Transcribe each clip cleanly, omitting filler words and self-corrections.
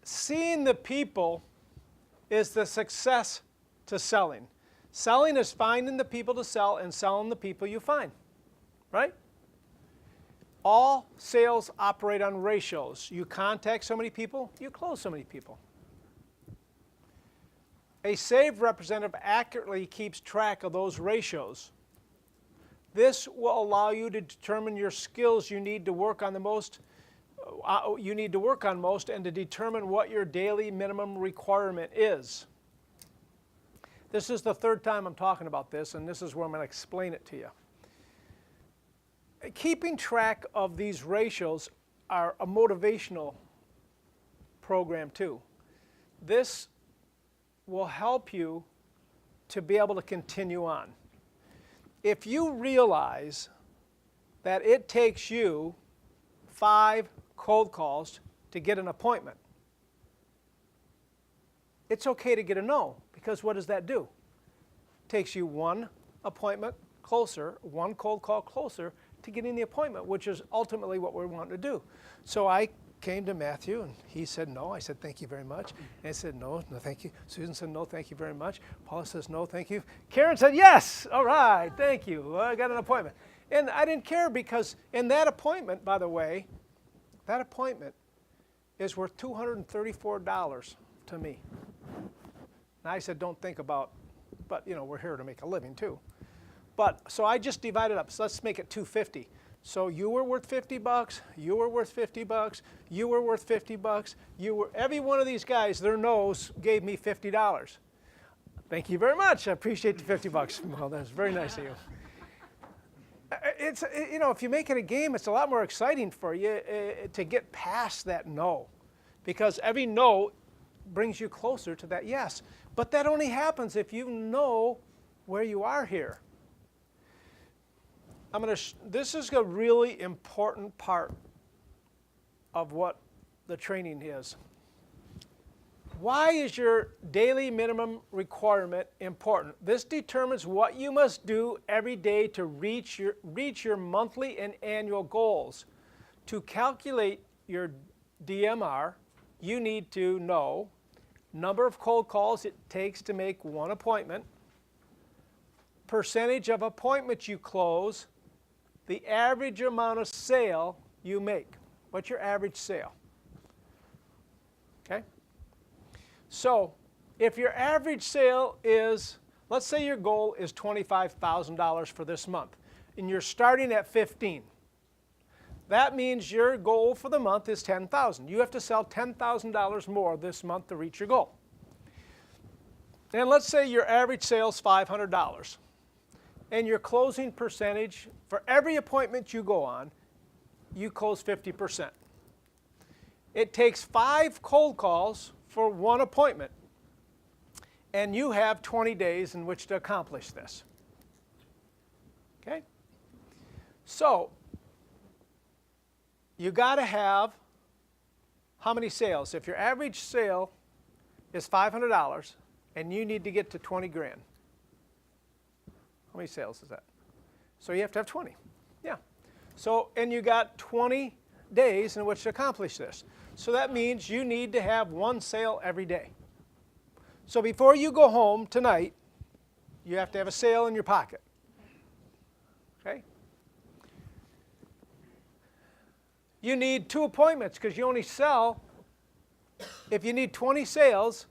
seeing the people is the success to selling. Selling is finding the people to sell and selling the people you find, right? All sales operate on ratios. You contact so many people, you close so many people. A sales representative accurately keeps track of those ratios. This will allow you to determine your skills you need to work on most and to determine what your daily minimum requirement is. This is the third time I'm talking about this, and this is where I'm going to explain it to you. Keeping track of these ratios are a motivational program too. This will help you to be able to continue on. If you realize that it takes you 5 cold calls to get an appointment, it's okay to get a no, because what does that do? It takes you 1 appointment closer, 1 cold call closer to getting the appointment, which is ultimately what we're wanting to do. So I came to Matthew, and he said no. I said, thank you very much. And I said, no, no, thank you. Susan said, no, thank you very much. Paula says, no, thank you. Karen said, yes, all right, thank you. Well, I got an appointment. And I didn't care because in that appointment, by the way, that appointment is worth $234 to me. And I said, don't think about, but you know, we're here to make a living too. But so I just divided up. So let's make it $250. So you were worth $50. You were worth $50. You were worth $50. Every one of these guys, their nose gave me $50. Thank you very much. I appreciate the $50. Well, that's very nice of you. It's, you know, if you make it a game, it's a lot more exciting for you to get past that no, because every no brings you closer to that yes. But that only happens if you know where you are here. This is a really important part of what the training is. Why is your daily minimum requirement important? This determines what you must do every day to reach your monthly and annual goals. To calculate your DMR, you need to know number of cold calls it takes to make 1 appointment, percentage of appointments you close, the average amount of sale you make. What's your average sale? Okay? So if your average sale is, let's say your goal is $25,000 for this month, and you're starting at 15. That means your goal for the month is $10,000. You have to sell $10,000 more this month to reach your goal. And let's say your average sale is $500. And your closing percentage, for every appointment you go on, you close 50%. It takes 5 cold calls for 1 appointment. And you have 20 days in which to accomplish this. Okay? So, you got to have how many sales? If your average sale is $500 and you need to get to 20 grand, how many sales is that? So you have to have 20. Yeah. So, and you got 20 days in which to accomplish this. So that means you need to have 1 sale every day. So before you go home tonight, you have to have a sale in your pocket. Okay? You need 2 appointments because you only sell, if you need 20 sales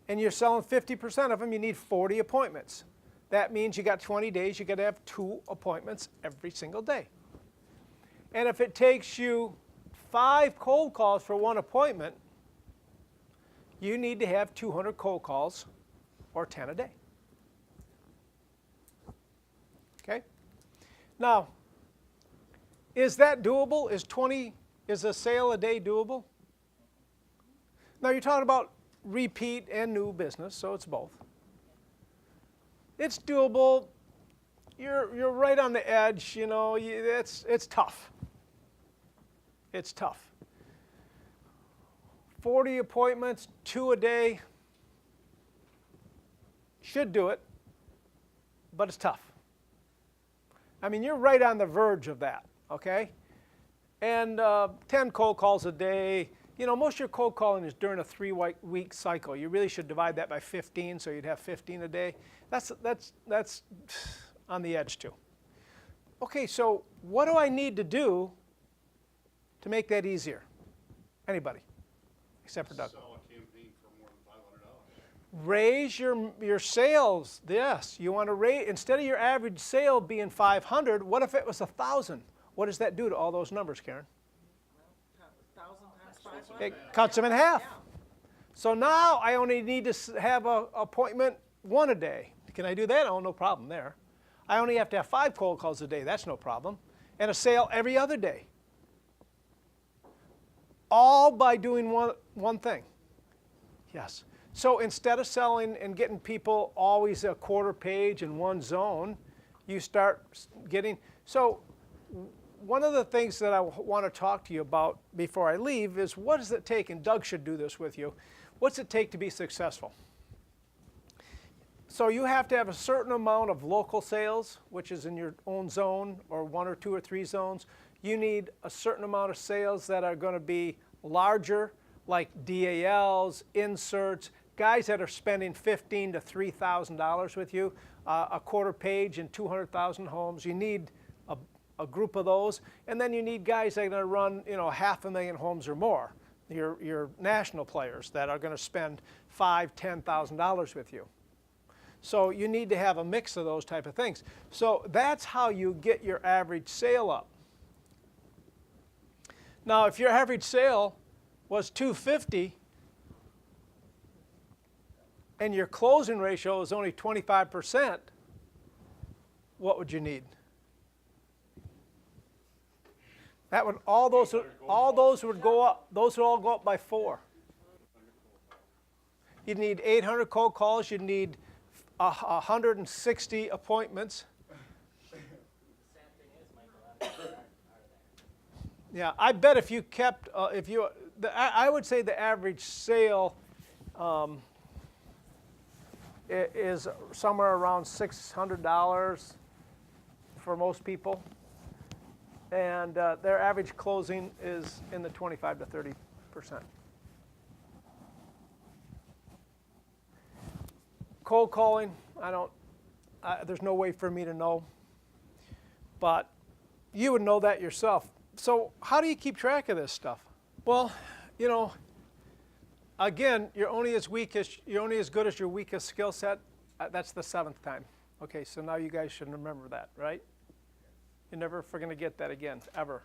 and you're selling 50% of them, you need 40 appointments. That means you got 20 days, you got to have 2 appointments every single day. And if it takes you 5 cold calls for 1 appointment, you need to have 200 cold calls or 10 a day. Okay? Now, is that doable? Is a sale a day doable? Now you're talking about repeat and new business, so it's both. It's doable. You're right on the edge, you know, it's tough. It's tough. 40 appointments, 2 a day, should do it, but it's tough. I mean, you're right on the verge of that, okay? And 10 cold calls a day You know, most of your cold calling is during a 3-week cycle. You really should divide that by 15, so you'd have 15 a day. That's on the edge too. Okay, so what do I need to do to make that easier? Anybody, except for Doug. Sell a campaign for more than $500. Raise your sales. Yes, you want to raise, instead of your average sale being 500, what if it was 1,000? What does that do to all those numbers, Karen? 1,000 times 500. It cuts them in half. Yeah. So now I only need to have an appointment 1 a day. Can I do that? Oh, no problem there. I only have to have 5 cold calls a day. That's no problem. And a sale every other day. All by doing one thing. Yes. So instead of selling and getting people always a quarter page in one zone, you start getting, so one of the things that I want to talk to you about before I leave is what does it take, and Doug should do this with you, what's it take to be successful? So you have to have a certain amount of local sales, which is in your own zone, or 1 or 2 or 3 zones. You need a certain amount of sales that are going to be larger, like DALs, inserts, guys that are spending $1,500 to $3,000 with you, a quarter page in 200,000 homes. You need a group of those, and then you need guys that are going to run, you know, 500,000 homes or more. Your national players that are going to spend $5,000, $10,000 with you. So you need to have a mix of those type of things. So that's how you get your average sale up. Now, if your average sale was 250 and your closing ratio is only 25%, what would you need? That would all those would go up. Those would all go up by 4. You'd need 800 cold calls. You'd need 160 appointments. Yeah, I bet if you kept, I would say the average sale is somewhere around $600 for most people, and their average closing is in the 25 to 30%. Cold calling, there's no way for me to know, but you would know that yourself. So how do you keep track of this stuff? Well, you know, again, you're only as good as your weakest skill set. That's the 7th time. Okay, so now you guys should remember that, right? You're never going to get that again, ever.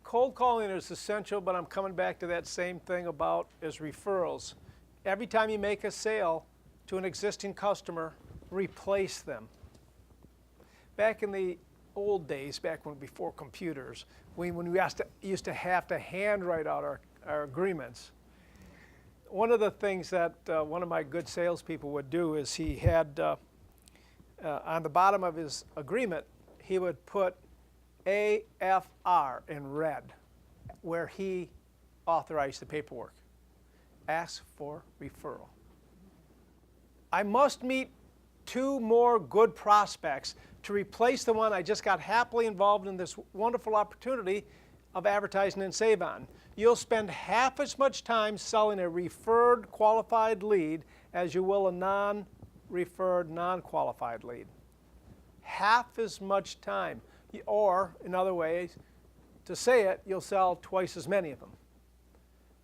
Cold calling is essential, but I'm coming back to that same thing about is referrals. Every time you make a sale to an existing customer, replace them. Back in the old days, before computers, when we used to have to handwrite out our agreements, one of the things that one of my good salespeople would do is he had, on the bottom of his agreement, he would put AFR in red, where he authorized the paperwork. Ask for referral. I must meet 2 more good prospects to replace the one I just got happily involved in this wonderful opportunity of advertising in Save-On. You'll spend half as much time selling a referred qualified lead as you will a non-referred, non-qualified lead. Half as much time. Or, in other ways, to say it, you'll sell twice as many of them.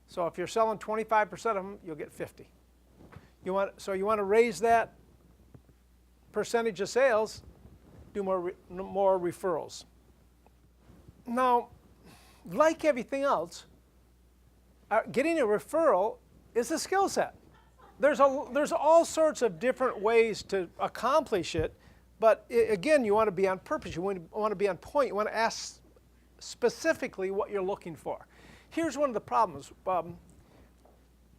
So if you're selling 25% of them, you'll get 50. So you want to raise that percentage of sales, do more referrals. Now, like everything else, getting a referral is a skill set. There's all sorts of different ways to accomplish it, but again, you want to be on purpose. You want to be on point. You want to ask specifically what you're looking for. Here's one of the problems.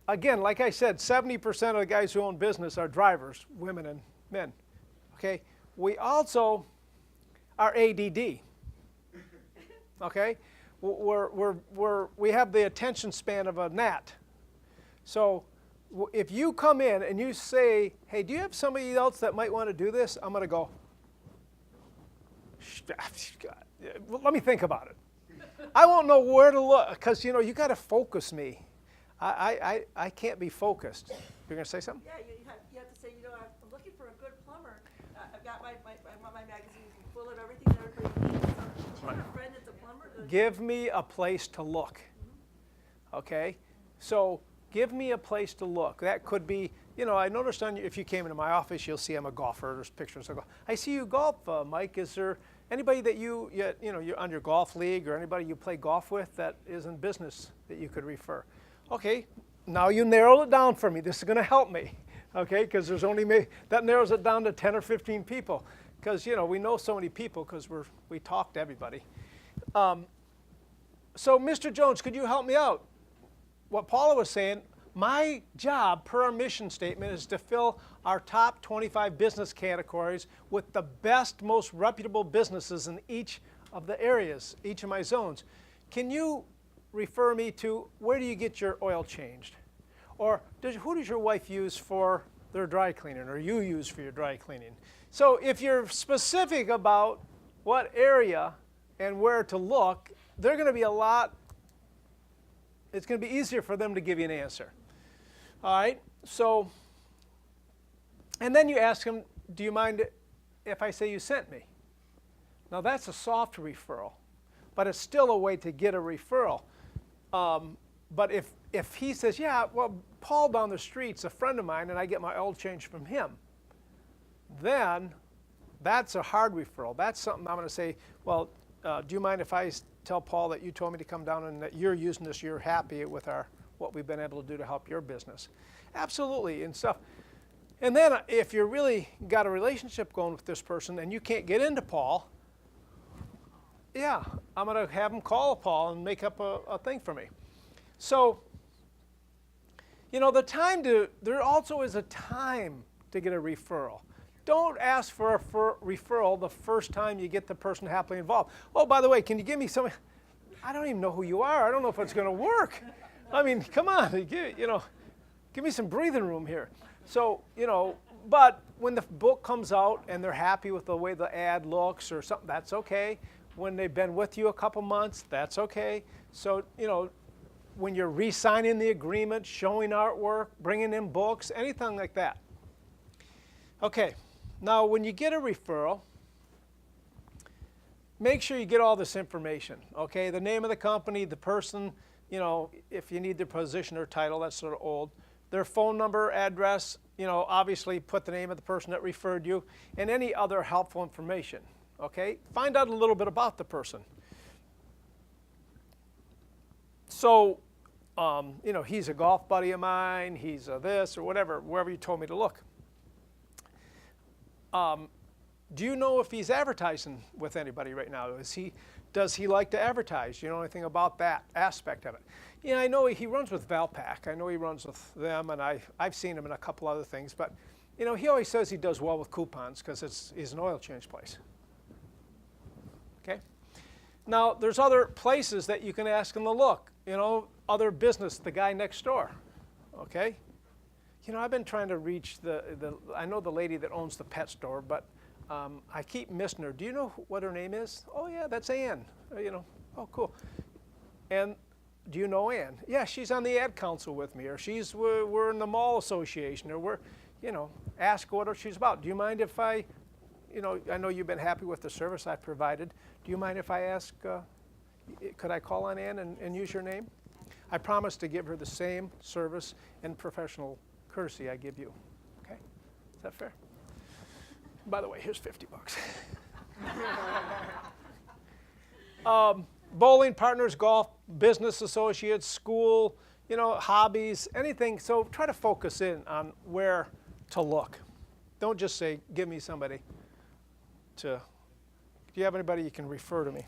Again, like I said, 70% of the guys who own business are drivers, women and men. Okay? We also are ADD. Okay? We have the attention span of a gnat. So if you come in and you say, hey, do you have somebody else that might want to do this? I'm going to go, well, let me think about it. I won't know where to look because, you know, you got to focus me. I can't be focused. You're going to say something? Yeah, you have to say, you know, I'm looking for a good plumber. I've got my magazines full of everything that everybody needs. So, do you have a friend that's a plumber? Give me a place to look. Okay? So give me a place to look. That could be, you know, I noticed if you came into my office, you'll see I'm a golfer. There's pictures of golf. I see you golf, Mike. Is there anybody that you know, you're on your golf league or anybody you play golf with that is in business that you could refer? Okay, now you narrowed it down for me. This is going to help me, okay? Because there's that narrows it down to 10 or 15 people. Because, you know, we know so many people because we talk to everybody. So, Mr. Jones, could you help me out? What Paula was saying, my job per our mission statement is to fill our top 25 business categories with the best, most reputable businesses in each of the areas, each of my zones. Can you refer me to where do you get your oil changed? Or who does your wife use for their dry cleaning or you use for your dry cleaning? So if you're specific about what area and where to look, they're going to be it's going to be easier for them to give you an answer. All right, so, and then you ask them, do you mind if I say you sent me? Now that's a soft referral, but it's still a way to get a referral. But if he says, yeah, well, Paul down the street's a friend of mine and I get my oil changed from him, then that's a hard referral. That's something I'm going to say, well, do you mind if I tell Paul that you told me to come down and that you're using this, you're happy with what we've been able to do to help your business? Absolutely, and stuff. And then if you really got a relationship going with this person and you can't get into Paul, yeah, I'm going to have him call Paul and make up a thing for me. So, you know, there also is a time to get a referral. Don't ask for a referral the first time you get the person happily involved. Oh, by the way, can you give me some? I don't even know who you are. I don't know if it's going to work. I mean, come on, give me some breathing room here. So, you know, but when the book comes out and they're happy with the way the ad looks or something, that's okay. When they've been with you a couple months, that's okay. So, you know, when you're re-signing the agreement, showing artwork, bringing in books, anything like that. Okay. Now, when you get a referral, make sure you get all this information, okay? The name of the company, the person, you know, if you need their position or title, that's sort of old. Their phone number, address, you know, obviously put the name of the person that referred you, and any other helpful information, okay? Find out a little bit about the person. So, you know, he's a golf buddy of mine, he's a this or whatever, wherever you told me to look. Do you know if he's advertising with anybody right now? Does he like to advertise? Do you know anything about that aspect of it? Yeah, I know he runs with Valpak. I know he runs with them, and I've seen him in a couple other things. But, you know, he always says he does well with coupons because he's an oil change place. Okay? Now, there's other places that you can ask him to look. You know, other business, the guy next door. Okay? You know, I've been trying to reach I know the lady that owns the pet store, but I keep missing her. Do you know what her name is? Oh, yeah, that's Ann. You know, oh, cool. And do you know Ann? Yeah, she's on the ad council with me, or we're in the mall association, or we're, you know, ask what she's about. Do you mind if I know you've been happy with the service I've provided. Do you mind if I ask, could I call on Ann and use your name? I promise to give her the same service and professional courtesy I give you. Okay? Is that fair? By the way, here's $50. Bowling partners, golf, business associates, school, you know, hobbies, anything. So try to focus in on where to look. Don't just say, give me somebody do you have anybody you can refer to me?